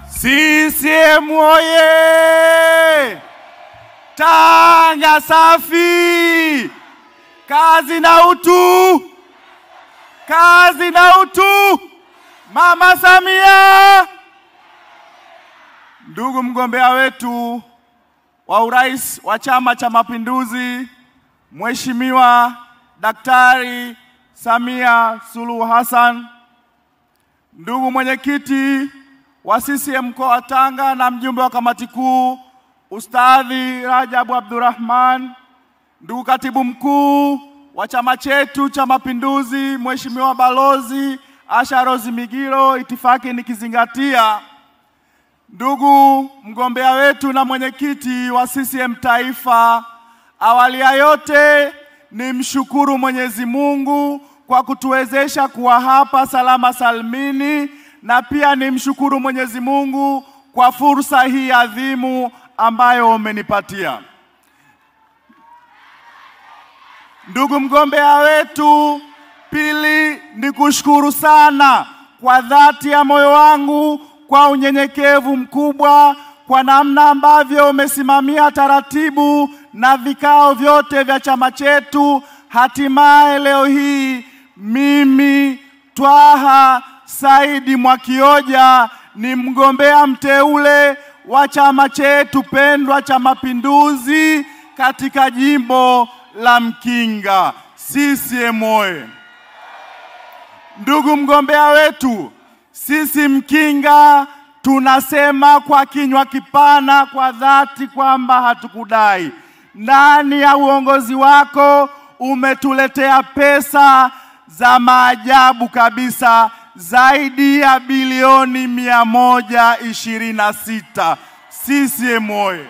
CCM oye! Tanga safi! Kazi na utu! Kazi na utu! Mama Samia! Ndugu mgombea wetu wa urais wa Chama cha Mapinduzi, Mheshimiwa Daktari Samia Suluhu Hassan, ndugu mwenyekiti wa CCM mkoa wa Tanga na mjumbe wa kamati kuu Ustadhi Rajabu Abdurrahman, ndugu katibu mkuu wa chama chetu cha Mapinduzi Mheshimiwa Balozi Asha Rose Migiro, itifaki nikizingatia, ndugu mgombea wetu na mwenyekiti wa CCM Taifa, awali ya yote ni mshukuru Mwenyezi Mungu kwa kutuwezesha kuwa hapa salama salmini, na pia ni mshukuru Mwenyezi Mungu kwa fursa hii adhimu ambayo umenipatia. Ndugu mgombea wetu, pili ni kushukuru sana kwa dhati ya moyo wangu kwa unyenyekevu mkubwa kwa namna ambavyo umesimamia taratibu na vikao vyote vya chama chetu. Hatimaye leo hii mimi Twaha Saidi Mwakioja ni mgombea mteule wa chama chetu pendwa cha Mapinduzi katika jimbo la Mkinga. CCM oye! Ndugu mgombea wetu, sisi Mkinga tunasema kwa kinywa kipana kwa dhati kwamba hatukudai. Ndani ya uongozi wako umetuletea pesa za maajabu kabisa, zaidi ya bilioni 126. CCM oye!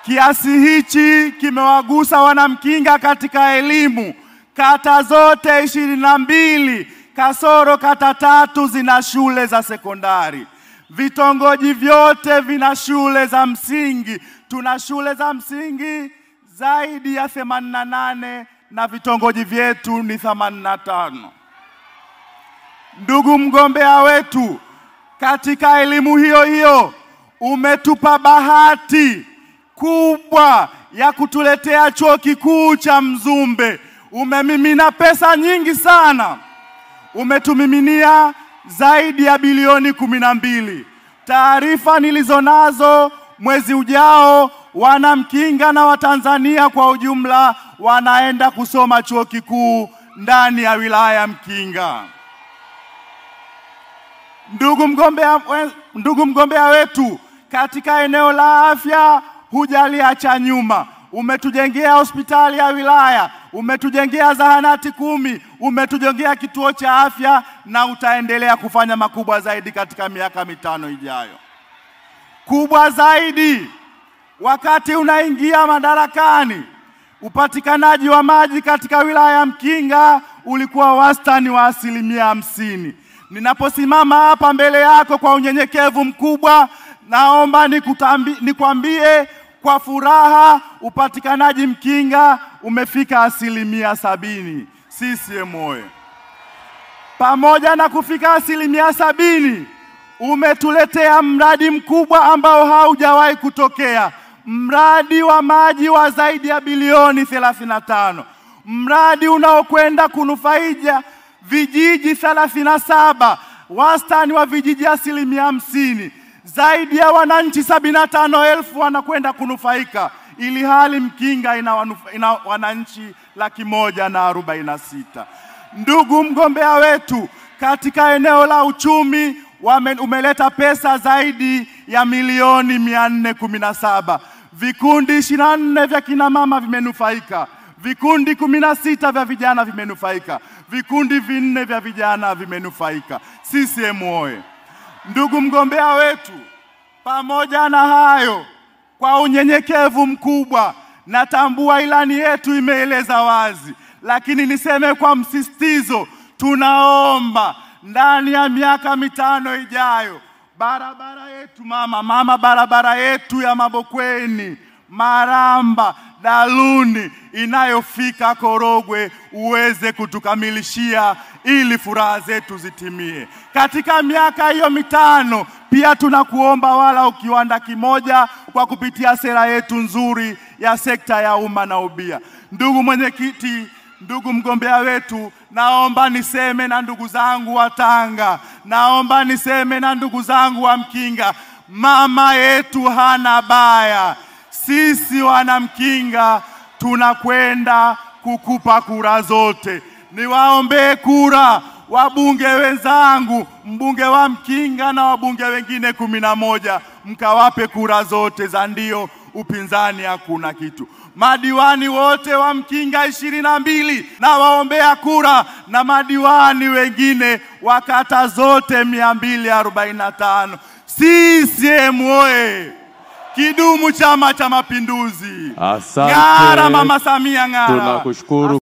Kiasi hichi kimewagusa wanamkinga katika elimu. Kata zote 22 kasoro kata 3 zina shule za sekondari. Vitongoji vyote vina shule za msingi. Tuna shule za msingi zaidi ya 88 na vitongoji vyetu ni 85. Ndugu mgombea wetu, katika elimu hiyo hiyo umetupa bahati kubwa ya kutuletea chuo kikuu cha Mzumbe. Umemimina pesa nyingi sana. Umetumiminia zaidi ya bilioni 12. Taarifa nilizonazo, mwezi ujao wanamkinga na Watanzania kwa ujumla wanaenda kusoma chuo kikuu ndani ya wilaya Mkinga. Ndugu mgombea wetu, katika eneo la afya hujaliacha nyuma. Umetujengea hospitali ya wilaya, umetujengea zahanati 10, umetujengea kituo cha afya, na utaendelea kufanya makubwa zaidi katika miaka 5 ijayo. Kubwa zaidi, wakati unaingia madarakani, upatikanaji wa maji katika wilaya ya Mkinga ulikuwa wastani wa 50%. Ninaposimama hapa mbele yako kwa unyenyekevu mkubwa, naomba nikwambie kwa furaha, upatikanaji Mkinga umefika 70%. CCM oye! Pamoja na kufika 70%, umetuletea mradi mkubwa ambao haujawahi kutokea. Mradi wa maji wa zaidi ya bilioni 35. Mradi unaokwenda kunufaisha vijiji 37, wastani wa vijiji 50%. Zaidi ya wananchi 75,000 wanakwenda kunufaika, ili hali Mkinga ina wananchi 146,000. Ndugu mgombea wetu, katika eneo la uchumi umeleta pesa zaidi ya milioni 417. Vikundi 24 vya kina mama vimenufaika. Vikundi 16 vya vijana vimenufaika. Vikundi 4 vya vijana vimenufaika. CCM oye! Ndugu mgombea wetu, pamoja na hayo, kwa unyenyekevu mkubwa, natambua ilani yetu imeeleza wazi, lakini niseme kwa msisitizo, tunaomba ndani ya miaka 5 ijayo, barabara yetu barabara yetu ya Mabokweni, Maramba, Daluni inayofika Korogwe uweze kutukamilishia ili furaha zetu zitimie. Katika miaka hiyo mitano pia tunakuomba wala kiwanda kimoja kwa kupitia sera yetu nzuri ya sekta ya umma na ubia. Ndugu mwenyekiti, ndugu mgombea wetu, naomba niseme na ndugu zangu wa Tanga, naomba niseme na ndugu zangu wa Mkinga, mama yetu hana baya. Sisi wana Mkinga tunakwenda kukupa kura zote. Niwaombee kura wabunge wenzangu, mbunge wa Mkinga na wabunge wengine 11, mkawape kura zote za ndio, upinzani hakuna kitu. Madiwani wote wa Mkinga 22 na waombea kura, na madiwani wengine wa kata zote 245. CCM oye! Kidumu Chama cha Mapinduzi! Asante. Ngara Mama Samia ngara! Tunakushukuru.